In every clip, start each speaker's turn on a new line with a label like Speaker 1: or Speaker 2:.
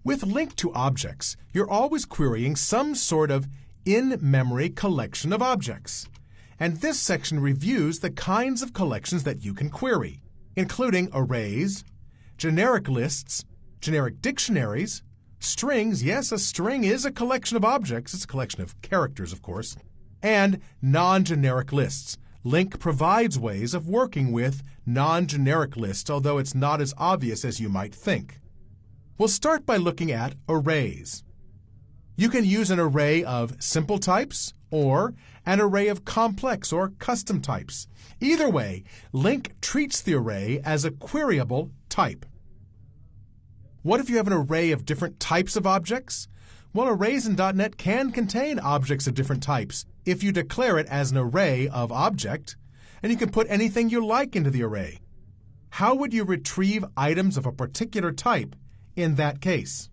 Speaker 1: With LINQ to objects, you're always querying some sort of in-memory collection of objects. And this section reviews the kinds of collections that you can query, including arrays, generic lists, generic dictionaries, strings. Yes, a string is a collection of objects. It's a collection of characters, of course. And non-generic lists. LINQ provides ways of working with non-generic lists, although it's not as obvious as you might think. We'll start by looking at arrays. You can use an array of simple types or an array of complex or custom types. Either way, LINQ treats the array as a queryable type. What if you have an array of different types of objects? Well, arrays in .NET can contain objects of different types if you declare it as an array of object, and you can put anything you like into the array. How would you retrieve items of a particular type in that case?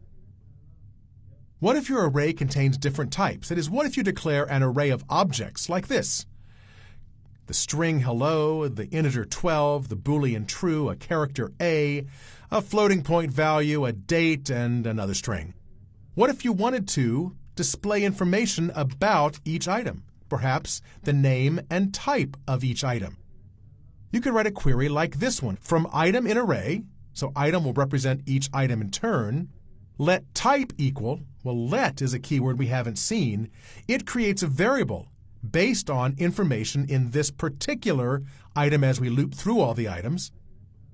Speaker 1: What if your array contains different types? That is, what if you declare an array of objects like this? The string hello, the integer 12, the boolean true, a character a floating point value, a date, and another string. What if you wanted to display information about each item, perhaps the name and type of each item? You could write a query like this one. From item in array, so item will represent each item in turn, let type equal, well, let is a keyword we haven't seen. It creates a variable based on information in this particular item as we loop through all the items.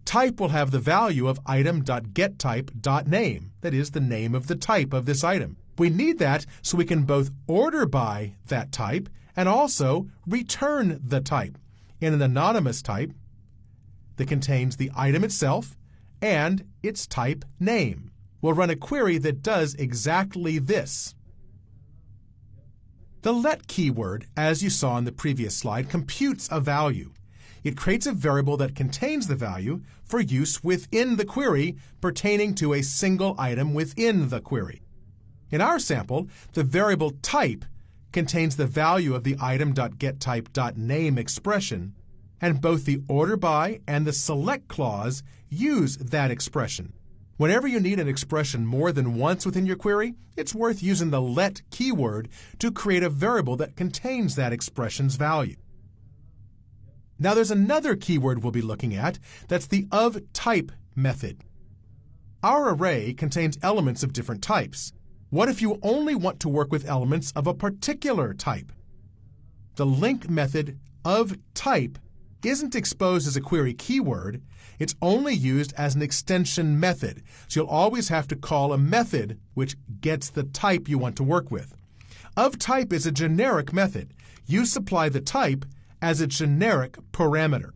Speaker 1: Type will have the value of item.getType.name, that is, the name of the type of this item. We need that so we can both order by that type and also return the type in an anonymous type that contains the item itself and its type name. We'll run a query that does exactly this. The let keyword, as you saw in the previous slide, computes a value. It creates a variable that contains the value for use within the query pertaining to a single item within the query. In our sample, the variable type contains the value of the item.getType.name expression, and both the order by and the select clause use that expression. Whenever you need an expression more than once within your query, it's worth using the let keyword to create a variable that contains that expression's value. Now there's another keyword we'll be looking at. That's the ofType method. Our array contains elements of different types. What if you only want to work with elements of a particular type? The LINQ method ofType isn't exposed as a query keyword. It's only used as an extension method. So you'll always have to call a method which gets the type you want to work with. ofType is a generic method. You supply the type as a generic parameter.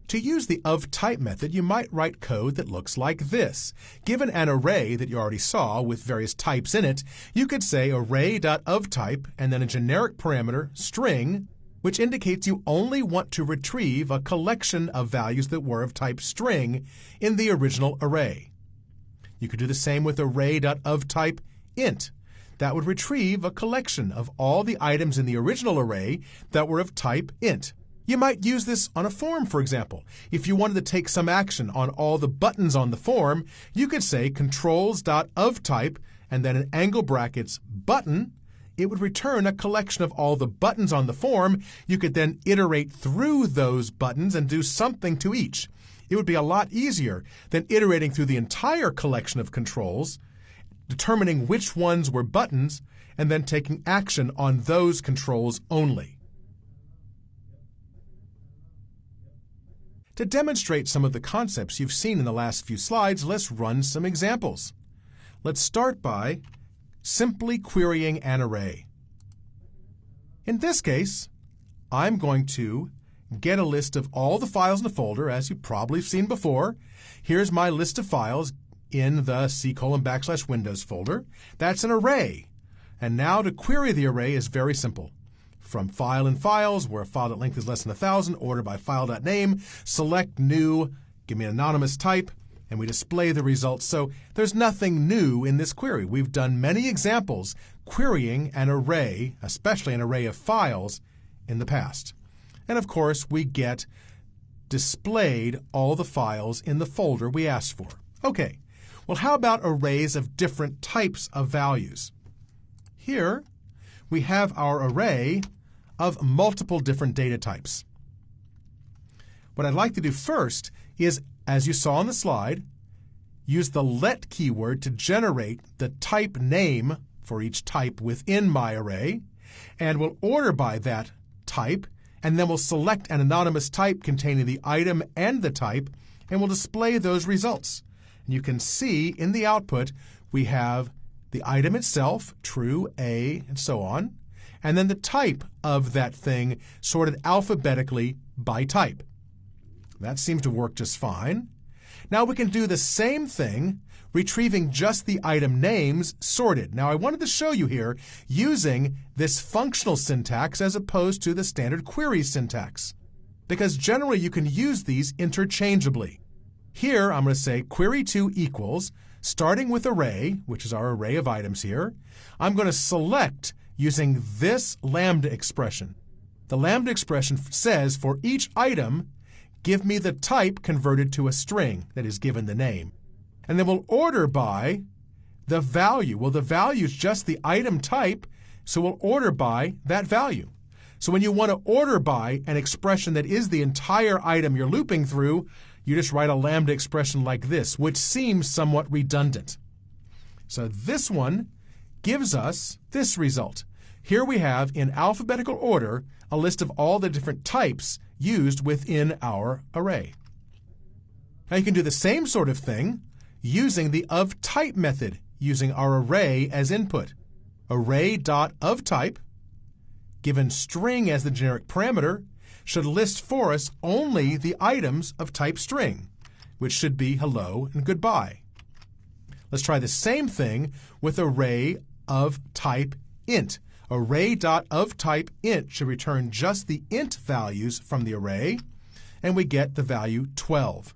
Speaker 1: To use the ofType method, you might write code that looks like this. Given an array that you already saw with various types in it, you could say array.ofType and then a generic parameter, string, which indicates you only want to retrieve a collection of values that were of type string in the original array. You could do the same with array.ofType int. That would retrieve a collection of all the items in the original array that were of type int. You might use this on a form, for example. If you wanted to take some action on all the buttons on the form, you could say controls.ofType and then in angle brackets button. It would return a collection of all the buttons on the form. You could then iterate through those buttons and do something to each. It would be a lot easier than iterating through the entire collection of controls, determining which ones were buttons, and then taking action on those controls only. To demonstrate some of the concepts you've seen in the last few slides, let's run some examples. Let's start by simply querying an array. In this case, I'm going to get a list of all the files in the folder, as you probably have seen before. Here's my list of files in the C:\Windows folder. That's an array. And now to query the array is very simple. From File and Files, where a file length is less than 1,000, order by file.name, select new, give me an anonymous type, and we display the results. So there's nothing new in this query. We've done many examples querying an array, especially an array of files, in the past. And of course, we get displayed all the files in the folder we asked for. Okay. Well, how about arrays of different types of values? Here, we have our array of multiple different data types. What I'd like to do first is, as you saw on the slide, use the let keyword to generate the type name for each type within my array, and we'll order by that type, and then we'll select an anonymous type containing the item and the type, and we'll display those results. And you can see in the output we have the item itself, true, A, and so on, and then the type of that thing sorted alphabetically by type. That seems to work just fine. Now we can do the same thing, retrieving just the item names sorted. Now I wanted to show you here using this functional syntax as opposed to the standard query syntax, because generally you can use these interchangeably. Here I'm going to say query2 equals, starting with array, which is our array of items here, I'm going to select using this lambda expression. The lambda expression says for each item, give me the type converted to a string that is given the name. And then we'll order by the value. Well, the value is just the item type, so we'll order by that value. So when you want to order by an expression that is the entire item you're looping through, you just write a lambda expression like this, which seems somewhat redundant. So this one gives us this result. Here we have, in alphabetical order, a list of all the different types used within our array. Now you can do the same sort of thing using the ofType method, using our array as input. Array.ofType, given string as the generic parameter, should list for us only the items of type string, which should be hello and goodbye. Let's try the same thing with array of type int. Array.ofType int should return just the int values from the array, and we get the value 12.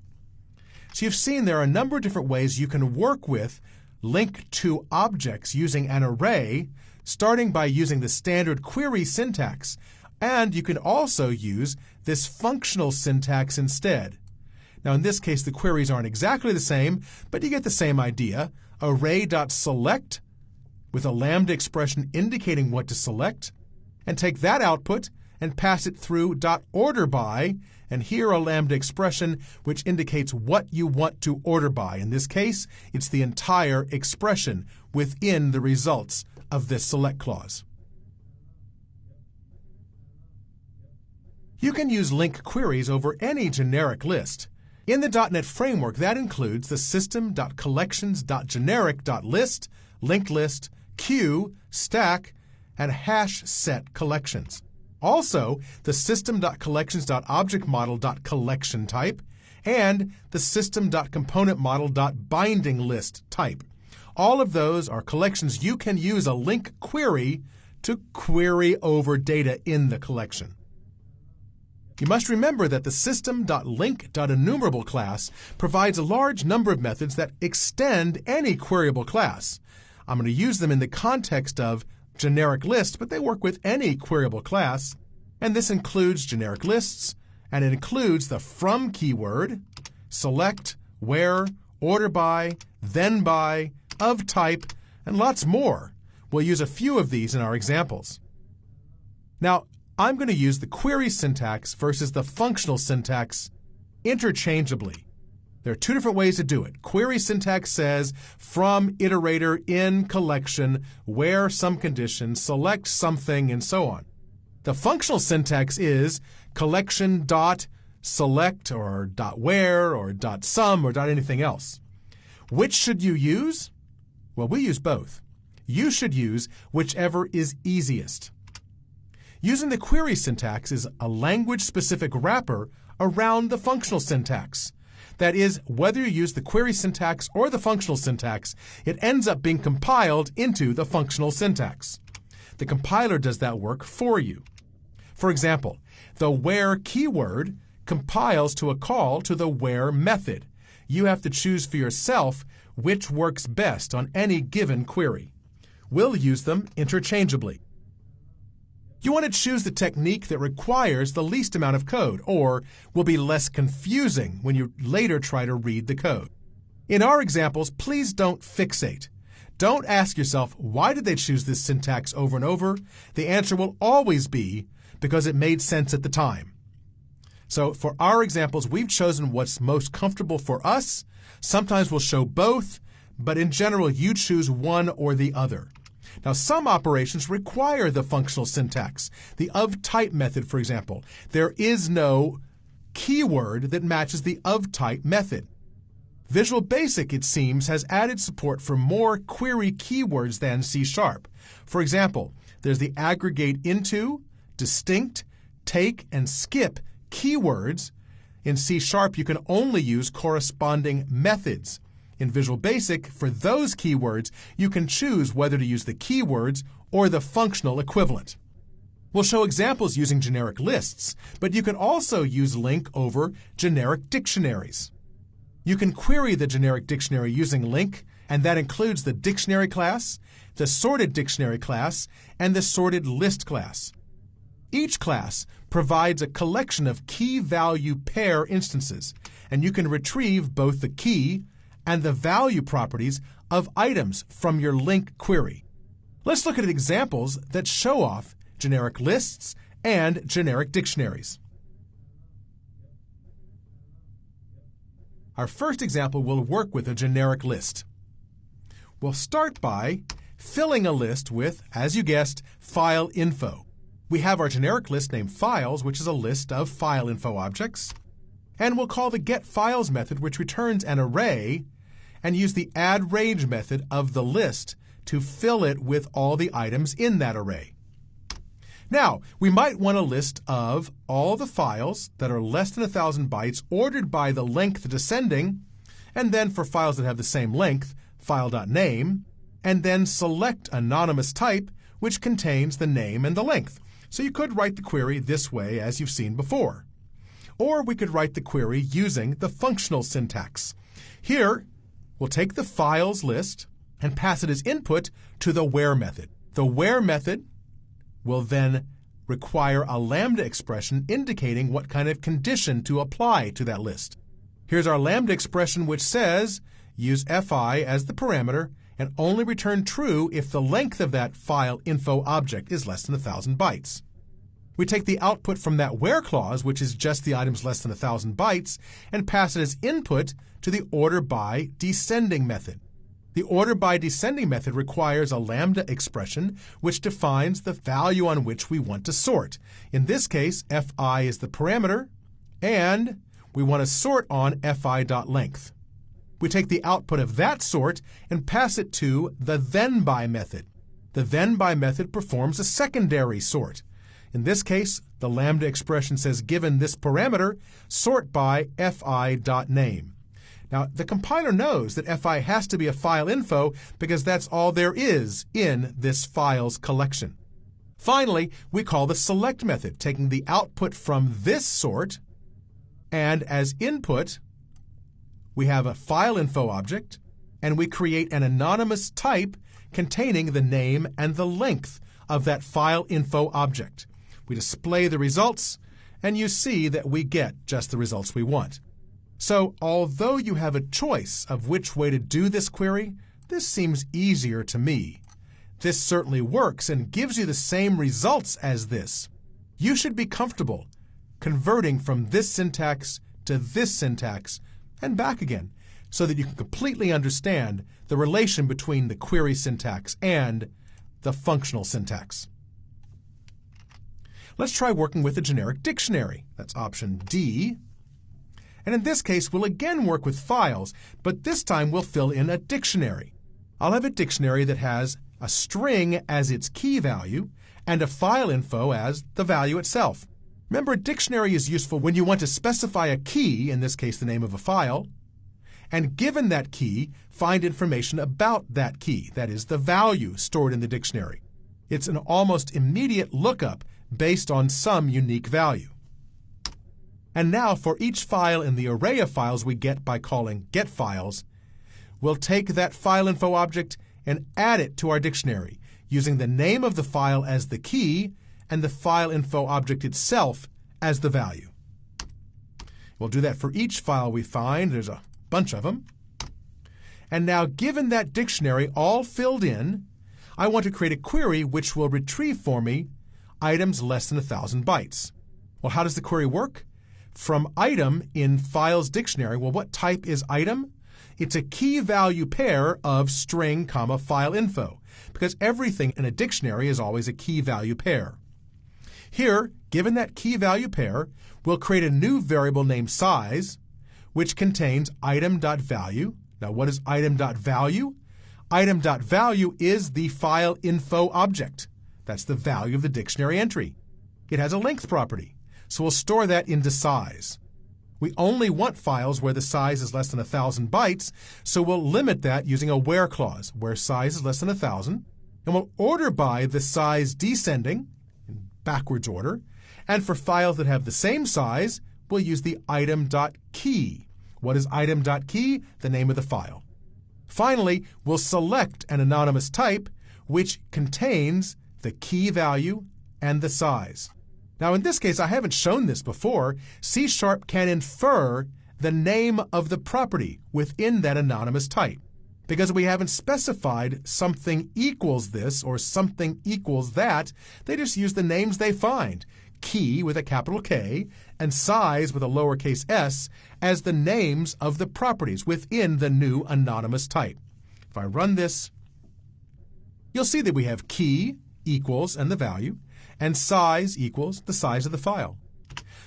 Speaker 1: So you've seen there are a number of different ways you can work with LINQ to objects using an array, starting by using the standard query syntax. And you can also use this functional syntax instead. Now in this case, the queries aren't exactly the same, but you get the same idea. Array.select with a lambda expression indicating what to select, and take that output and pass it through .order by, and here a lambda expression which indicates what you want to order by. In this case, it's the entire expression within the results of this select clause. You can use LINQ queries over any generic list. In the .NET framework, that includes the system.collections.generic.list, linked list, queue, stack, and hash set collections. Also, the system.collections.objectModel.collection type and the system.componentModel.bindingList type. All of those are collections you can use a LINQ query to query over data in the collection. You must remember that the system.link.enumerable class provides a large number of methods that extend any queryable class. I'm going to use them in the context of generic list, but they work with any queryable class. And this includes generic lists, and it includes the from keyword, select, where, order by, then by, of type, and lots more. We'll use a few of these in our examples. Now, I'm going to use the query syntax versus the functional syntax interchangeably. There are two different ways to do it. Query syntax says from iterator in collection, where some condition, select something, and so on. The functional syntax is collection dot select or dot where or dot sum or dot anything else. Which should you use? Well, we use both. You should use whichever is easiest. Using the query syntax is a language-specific wrapper around the functional syntax. That is, whether you use the query syntax or the functional syntax, it ends up being compiled into the functional syntax. The compiler does that work for you. For example, the where keyword compiles to a call to the where method. You have to choose for yourself which works best on any given query. We'll use them interchangeably. You want to choose the technique that requires the least amount of code, or will be less confusing when you later try to read the code. In our examples, please don't fixate. Don't ask yourself, why did they choose this syntax over and over? The answer will always be because it made sense at the time. So for our examples, we've chosen what's most comfortable for us. Sometimes we'll show both, but in general, you choose one or the other. Now, some operations require the functional syntax. The of-type method, for example. There is no keyword that matches the of-type method. Visual Basic, it seems, has added support for more query keywords than C#. For example, there's the aggregate into, distinct, take, and skip keywords. In C#, you can only use corresponding methods. In Visual Basic, for those keywords, you can choose whether to use the keywords or the functional equivalent. We'll show examples using generic lists, but you can also use LINQ over generic dictionaries. You can query the generic dictionary using LINQ, and that includes the dictionary class, the sorted dictionary class, and the sorted list class. Each class provides a collection of key-value pair instances, and you can retrieve both the key and the value properties of items from your LINQ query. Let's look at examples that show off generic lists and generic dictionaries. Our first example will work with a generic list. We'll start by filling a list with, as you guessed, file info. We have our generic list named files, which is a list of file info objects. And we'll call the getFiles method, which returns an array, and use the addRange method of the list to fill it with all the items in that array. Now, we might want a list of all the files that are less than 1,000 bytes ordered by the length descending, and then for files that have the same length, file.name, and then select anonymous type, which contains the name and the length. So you could write the query this way, as you've seen before. Or we could write the query using the functional syntax. Here, we'll take the files list and pass it as input to the where method. The where method will then require a lambda expression indicating what kind of condition to apply to that list. Here's our lambda expression, which says use fi as the parameter and only return true if the length of that file info object is less than 1,000 bytes. We take the output from that where clause, which is just the items less than 1,000 bytes, and pass it as input to the order by descending method. The order by descending method requires a lambda expression which defines the value on which we want to sort. In this case, fi is the parameter, and we want to sort on fi.length. We take the output of that sort and pass it to the thenBy method. The thenBy method performs a secondary sort. In this case, the lambda expression says given this parameter, sort by fi.name. Now, the compiler knows that fi has to be a file info because that's all there is in this files collection. Finally, we call the select method, taking the output from this sort, and as input, we have a file info object, and we create an anonymous type containing the name and the length of that file info object. We display the results, and you see that we get just the results we want. So, although you have a choice of which way to do this query, this seems easier to me. This certainly works and gives you the same results as this. You should be comfortable converting from this syntax to this syntax and back again, so that you can completely understand the relation between the query syntax and the functional syntax. Let's try working with a generic dictionary. That's option D. And in this case, we'll again work with files, but this time we'll fill in a dictionary. I'll have a dictionary that has a string as its key value and a file info as the value itself. Remember, a dictionary is useful when you want to specify a key, in this case the name of a file, and given that key, find information about that key, that is, the value stored in the dictionary. It's an almost immediate lookup based on some unique value. And now, for each file in the array of files we get by calling getFiles, we'll take that file info object and add it to our dictionary, using the name of the file as the key and the file info object itself as the value. We'll do that for each file we find. There's a bunch of them. And now, given that dictionary all filled in, I want to create a query which will retrieve for me items less than 1,000 bytes. Well, how does the query work? From item in files dictionary, well, what type is item? It's a key value pair of string, file info, because everything in a dictionary is always a key value pair. Here, given that key value pair, we'll create a new variable named size, which contains item.value. Now, what is item.value? Item.value is the file info object. That's the value of the dictionary entry. It has a length property, so we'll store that into size. We only want files where the size is less than 1,000 bytes, so we'll limit that using a where clause, where size is less than 1,000, and we'll order by the size descending, in backwards order, and for files that have the same size, we'll use the item.key. What is item.key? The name of the file. Finally, we'll select an anonymous type which contains the key value and the size. Now, in this case, I haven't shown this before. C# can infer the name of the property within that anonymous type. Because we haven't specified something equals this or something equals that, they just use the names they find, key with a capital K and size with a lowercase s, as the names of the properties within the new anonymous type. If I run this, you'll see that we have key equals and the value, and size equals the size of the file.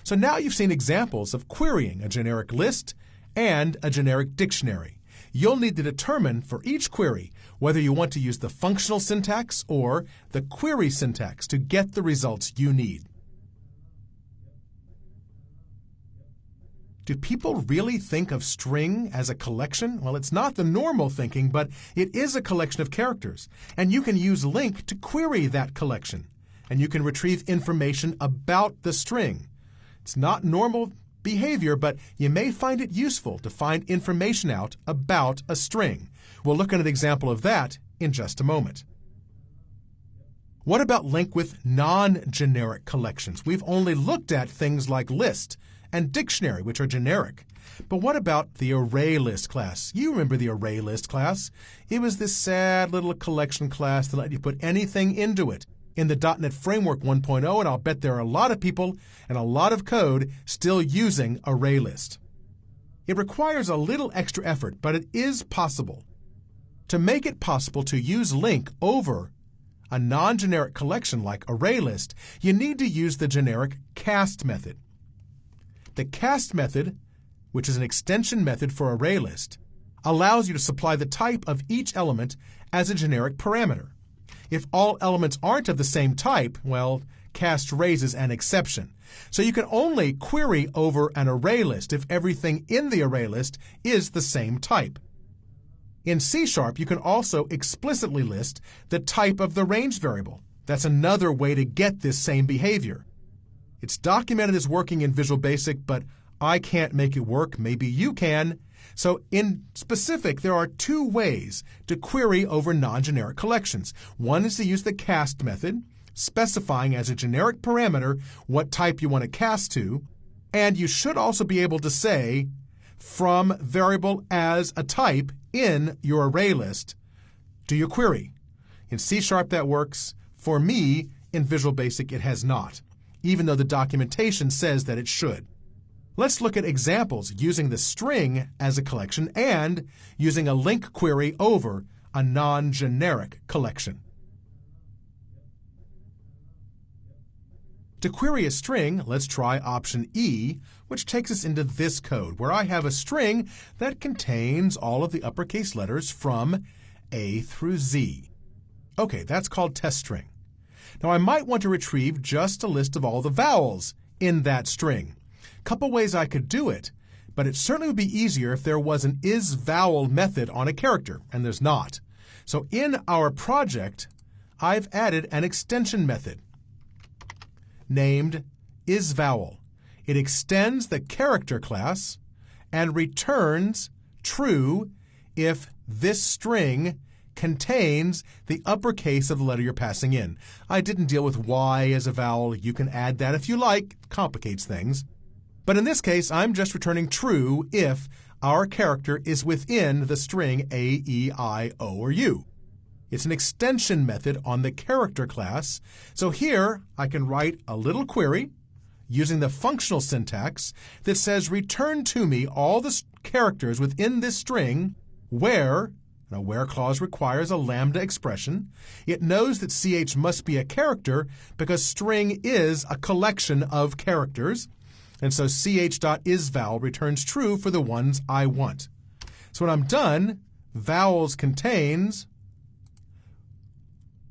Speaker 1: So now you've seen examples of querying a generic list and a generic dictionary. You'll need to determine for each query whether you want to use the functional syntax or the query syntax to get the results you need. Do people really think of string as a collection? Well, it's not the normal thinking, but it is a collection of characters. And you can use LINQ to query that collection. And you can retrieve information about the string. It's not normal behavior, but you may find it useful to find information out about a string. We'll look at an example of that in just a moment. What about LINQ with non-generic collections? We've only looked at things like list and dictionary, which are generic. But what about the ArrayList class? You remember the ArrayList class. It was this sad little collection class that let you put anything into it in the .NET Framework 1.0, and I'll bet there are a lot of people and a lot of code still using ArrayList. It requires a little extra effort, but it is possible. To make it possible to use LINQ over a non-generic collection like ArrayList, you need to use the generic cast method. The cast method, which is an extension method for ArrayList, allows you to supply the type of each element as a generic parameter. If all elements aren't of the same type, well, cast raises an exception. So you can only query over an ArrayList if everything in the ArrayList is the same type. In C# you can also explicitly list the type of the range variable. That's another way to get this same behavior. It's documented as working in Visual Basic, but I can't make it work. Maybe you can. So in specific, there are two ways to query over non-generic collections. One is to use the cast method, specifying as a generic parameter what type you want to cast to. And you should also be able to say from variable as a type in your ArrayList do your query. In C# that works. For me, in Visual Basic, it has not, even though the documentation says that it should. Let's look at examples using the string as a collection and using a LINQ query over a non-generic collection. To query a string, let's try option E, which takes us into this code, where I have a string that contains all of the uppercase letters from A through Z. Okay, that's called test string. Now, I might want to retrieve just a list of all the vowels in that string. A couple ways I could do it, but it certainly would be easier if there was an isVowel method on a character, and there's not. So in our project, I've added an extension method named isVowel. It extends the character class and returns true if this string contains the uppercase of the letter you're passing in. I didn't deal with Y as a vowel. You can add that if you like. It complicates things. But in this case, I'm just returning true if our character is within the string A, E, I, O, or U. It's an extension method on the character class. So here I can write a little query using the functional syntax that says return to me all the characters within this string where, and a where clause requires a lambda expression. It knows that ch must be a character because string is a collection of characters. And so ch.isVowel returns true for the ones I want. So when I'm done, vowels contains,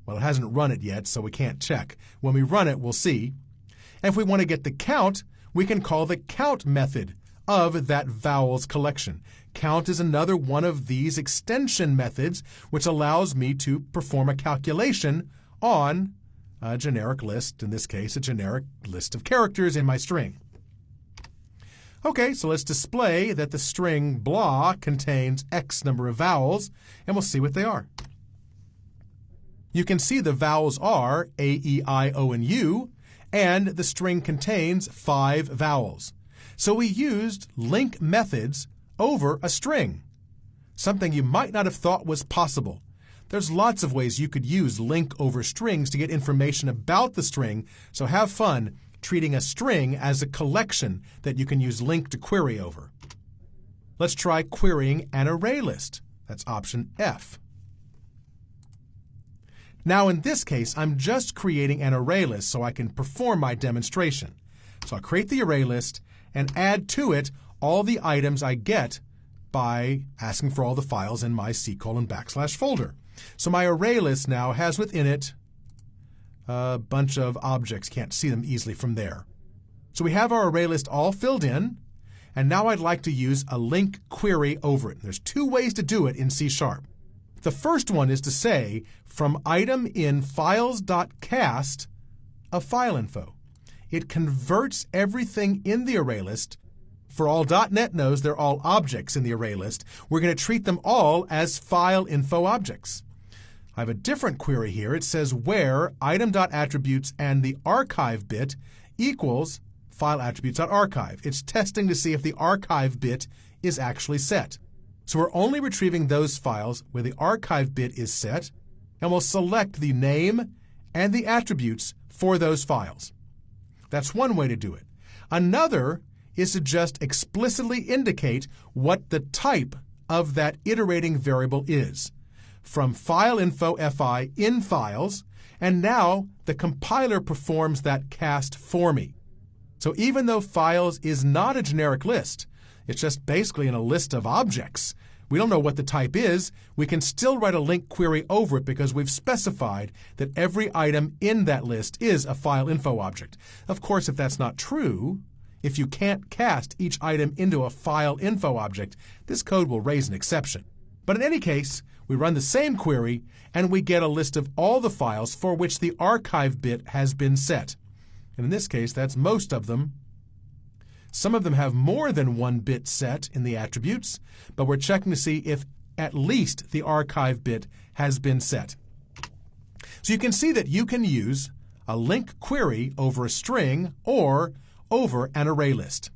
Speaker 1: well, it hasn't run it yet, so we can't check. When we run it, we'll see. And if we want to get the count, we can call the count method of that vowels collection. Count is another one of these extension methods which allows me to perform a calculation on a generic list, in this case, a generic list of characters in my string. Okay, so let's display that the string blah contains X number of vowels, and we'll see what they are. You can see the vowels are A, E, I, O, and U, and the string contains 5 vowels. So we used LINQ methods over a string, something you might not have thought was possible. There's lots of ways you could use LINQ over strings to get information about the string, so have fun treating a string as a collection that you can use LINQ to query over. Let's try querying an array list. That's option F. Now in this case, I'm just creating an array list so I can perform my demonstration. So I'll create the array list and add to it all the items I get by asking for all the files in my C:\/ folder. So my array list now has within it a bunch of objects. Can't see them easily from there. So we have our array list all filled in, and now I'd like to use a LINQ query over it. There's 2 ways to do it in C#. The first one is to say from item in files.cast of file info. It converts everything in the array list. For all .NET knows they're all objects in the array list. We're going to treat them all as file info objects. I have a different query here. It says where item.attributes and the archive bit equals fileattributes.archive. It's testing to see if the archive bit is actually set. So we're only retrieving those files where the archive bit is set, and we'll select the name and the attributes for those files. That's one way to do it. Another is to just explicitly indicate what the type of that iterating variable is. From fileinfo.fi in files, and now the compiler performs that cast for me. So even though files is not a generic list, it's just basically in a list of objects. We don't know what the type is. We can still write a LINQ query over it because we've specified that every item in that list is a file info object. Of course, if that's not true, if you can't cast each item into a file info object, this code will raise an exception. But in any case, we run the same query and we get a list of all the files for which the archive bit has been set. And in this case, that's most of them. Some of them have more than 1 bit set in the attributes, but we're checking to see if at least the archive bit has been set. So you can see that you can use a LINQ query over a string or over an array list.